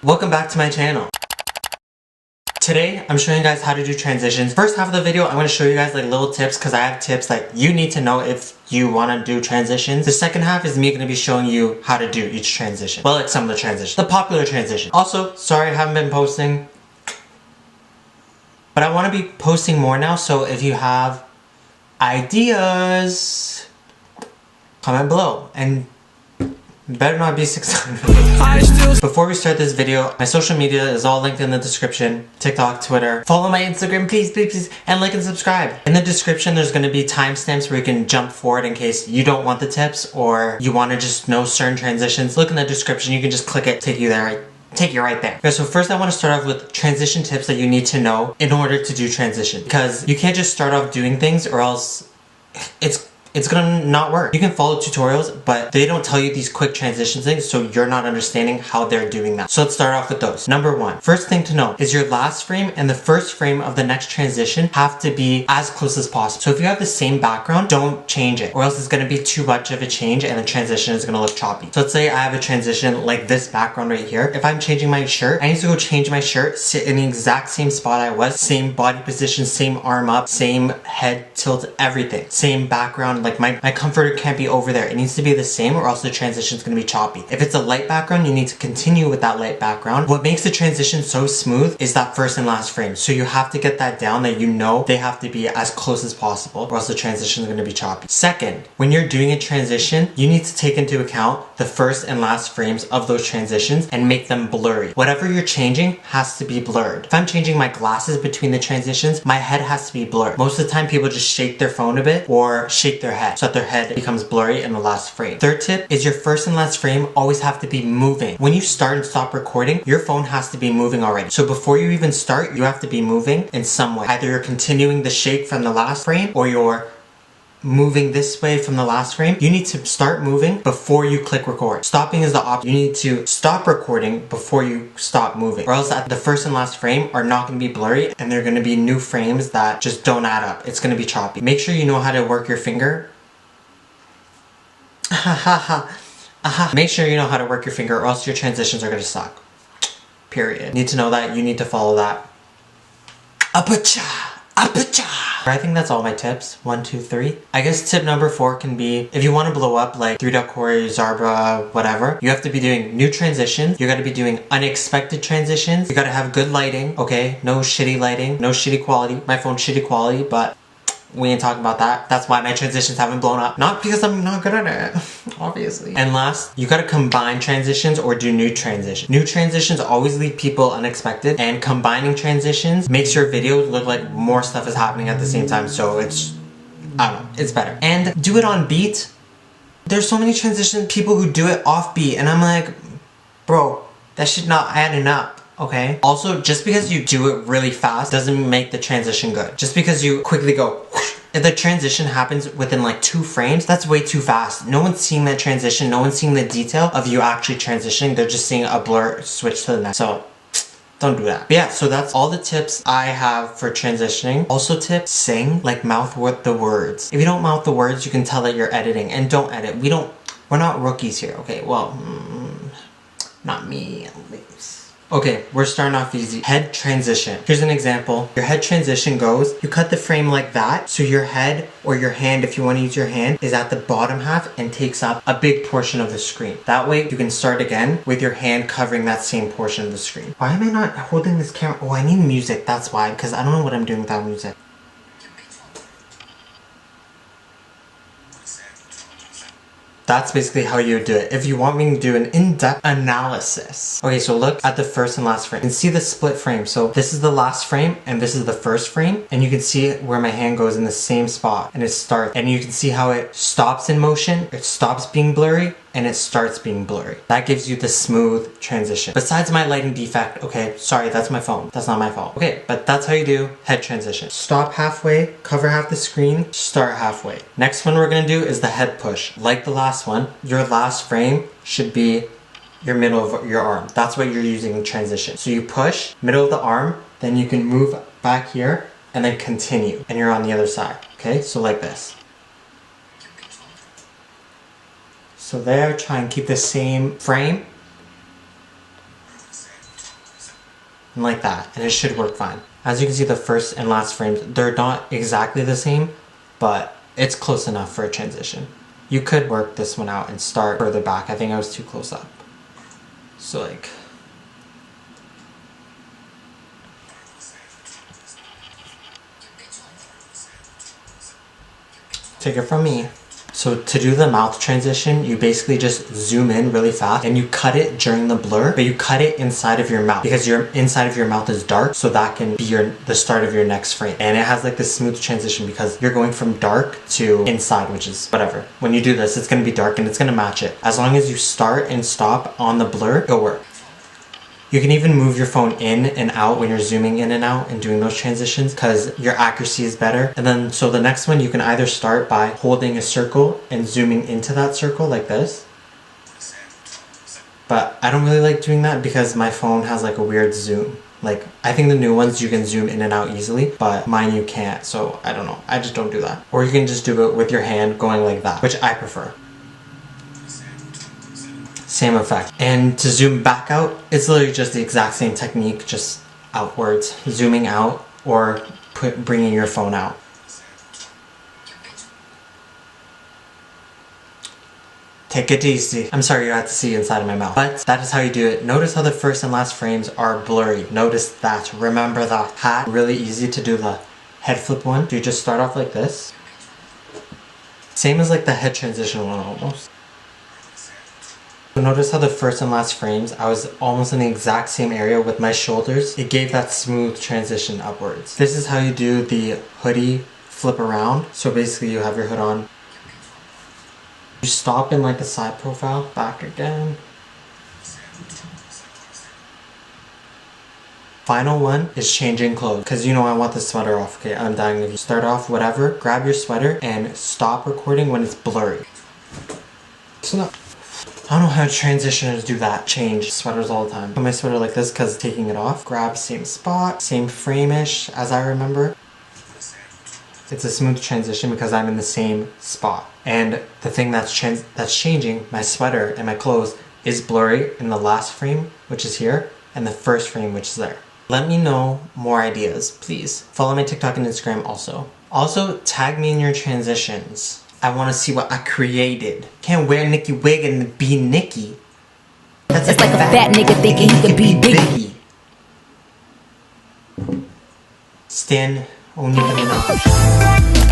Welcome back to my channel. Today, I'm showing you guys how to do transitions. First half of the video, I'm going to show you guys like little tips because I have tips that you need to know if you want to do transitions. The second half is me going to be showing you how to do each transition. Well, like some of the transitions. The popular transition. Also, sorry I haven't been posting. But I want to be posting more now, so if you have ideas, comment below. And better not be 600. Before we start this video, my social media is all linked in the description. TikTok, Twitter. Follow my Instagram, please, please, please. And like and subscribe. In the description, there's going to be timestamps where you can jump forward in case you don't want the tips or you want to just know certain transitions. Look in the description. You can just click it, take you there. Take you right there. Okay, so first I want to start off with transition tips that you need to know in order to do transition. Because you can't just start off doing things or else it's gonna not work. You can follow tutorials, but they don't tell you these quick transition things, so you're not understanding how they're doing that. So let's start off with those. Number one, first thing to know is your last frame and the first frame of the next transition have to be as close as possible. So if you have the same background, don't change it, or else it's gonna be too much of a change and the transition is gonna look choppy. So let's say I have a transition like this background right here. If I'm changing my shirt, I need to go change my shirt, sit in the exact same spot I was, same body position, same arm up, same head tilt, everything. Same background. Like my comforter can't be over there. It needs to be the same or else the transition is going to be choppy. If it's a light background, you need to continue with that light background. What makes the transition so smooth is that first and last frame. So you have to get that down, that you know they have to be as close as possible or else the transition is going to be choppy. Second, when you're doing a transition, you need to take into account the first and last frames of those transitions and make them blurry. Whatever you're changing has to be blurred. If I'm changing my glasses between the transitions, my head has to be blurred. Most of the time people just shake their phone a bit or shake their head so that their head becomes blurry in the last frame. Third tip is your first and last frame always have to be moving. When you start and stop recording, your phone has to be moving already. So before you even start, you have to be moving in some way. Either you're continuing the shake from the last frame or you're moving this way from the last frame. You need to start moving before you click record. Stopping is the opposite. You need to stop recording before you stop moving, or else the first and last frame are not going to be blurry and they're going to be new frames that just don't add up. It's going to be choppy. Make sure you know how to work your finger. Make sure you know how to work your finger or else your transitions are going to suck. Period. You need to know that. You need to follow that. Apacha! I think that's all my tips. 1, 2, 3. I guess tip number 4 can be if you want to blow up like THREEDOTcorey, zarbruh, whatever, you have to be doing new transitions. You got to be doing unexpected transitions. You got to have good lighting. Okay, no shitty lighting, no shitty quality. My phone's shitty quality, but we ain't talking about that. That's why my transitions haven't blown up. Not because I'm not good at it, obviously. And last, you gotta combine transitions or do new transitions. New transitions always leave people unexpected, and combining transitions makes your video look like more stuff is happening at the same time. So it's, I don't know, it's better. And do it on beat. There's so many transition people who do it off beat, and I'm like, bro, that shit not adding up. Okay. Also, just because you do it really fast doesn't make the transition good. Just because you quickly go, if the transition happens within like 2 frames, that's way too fast. No one's seeing that transition. No one's seeing the detail of you actually transitioning. They're just seeing a blur switch to the next. So don't do that. But yeah, so that's all the tips I have for transitioning. Also tips, sing, like mouth the words. If you don't mouth the words, you can tell that you're editing. And don't edit. We're not rookies here. Okay, well, not me at least. Okay, we're starting off easy. Head transition. Here's an example. Your head transition goes, you cut the frame like that, so your head or your hand, if you want to use your hand, is at the bottom half and takes up a big portion of the screen. That way you can start again with your hand covering that same portion of the screen. Why am I not holding this camera? Oh, I need music, that's why, because I don't know what I'm doing without music. That's basically how you do it. If you want me to do an in-depth analysis. Okay, so look at the first and last frame. You can see the split frame. So this is the last frame and this is the first frame. And you can see where my hand goes in the same spot and it starts. And you can see how it stops in motion, it stops being blurry, and it starts being blurry. That gives you the smooth transition. Besides my lighting defect, okay, sorry, that's my phone. That's not my fault. Okay, but that's how you do head transition. Stop halfway, cover half the screen, start halfway. Next one we're gonna do is the head push. Like the last one, your last frame should be your middle of your arm. That's what you're using in transition. So you push, middle of the arm, then you can move back here, and then continue, and you're on the other side. Okay, so like this. So there, try and keep the same frame. and like that, and it should work fine. As you can see, the first and last frames, they're not exactly the same, but it's close enough for a transition. You could work this one out and start further back. I think I was too close up. So like, take it from me. So to do the mouth transition, you basically just zoom in really fast and you cut it during the blur, but you cut it inside of your mouth because your inside of your mouth is dark, so that can be the start of your next frame. And it has like this smooth transition because you're going from dark to inside, which is whatever. When you do this, it's gonna be dark and it's gonna match it. As long as you start and stop on the blur, it'll work. You can even move your phone in and out when you're zooming in and out and doing those transitions because your accuracy is better. And then, so the next one, you can either start by holding a circle and zooming into that circle like this. But I don't really like doing that because my phone has like a weird zoom. Like, I think the new ones you can zoom in and out easily, but mine you can't. So I don't know. I just don't do that. Or you can just do it with your hand going like that, which I prefer. Same effect. And to zoom back out, it's literally just the exact same technique, just outwards, zooming out or bringing your phone out. Take it easy. I'm sorry you had to see inside of my mouth, but that is how you do it. Notice how the first and last frames are blurry. Notice that. Remember that. Hat. Really easy to do the head flip one. You just start off like this. Same as like the head transition one almost. Notice how the first and last frames, I was almost in the exact same area with my shoulders. It gave that smooth transition upwards. This is how you do the hoodie flip around. So basically you have your hood on. You stop in like the side profile, back again. Final one is changing clothes. Because you know I want the sweater off. Okay, I'm dying of you. Start off whatever, grab your sweater and stop recording when it's blurry. So now, I don't know how transitioners do that. Change sweaters all the time. Put my sweater like this because taking it off. Grab same spot, same frame-ish as I remember. It's a smooth transition because I'm in the same spot. And the thing that's changing, my sweater and my clothes, is blurry in the last frame, which is here, and the first frame, which is there. Let me know more ideas, please. Follow my TikTok and Instagram also. Also, tag me in your transitions. I want to see what I created. Can't wear Nicki wig and be Nicki. That's like a fat nigga thinking he can be Biggie. Stan Nicki Minaj.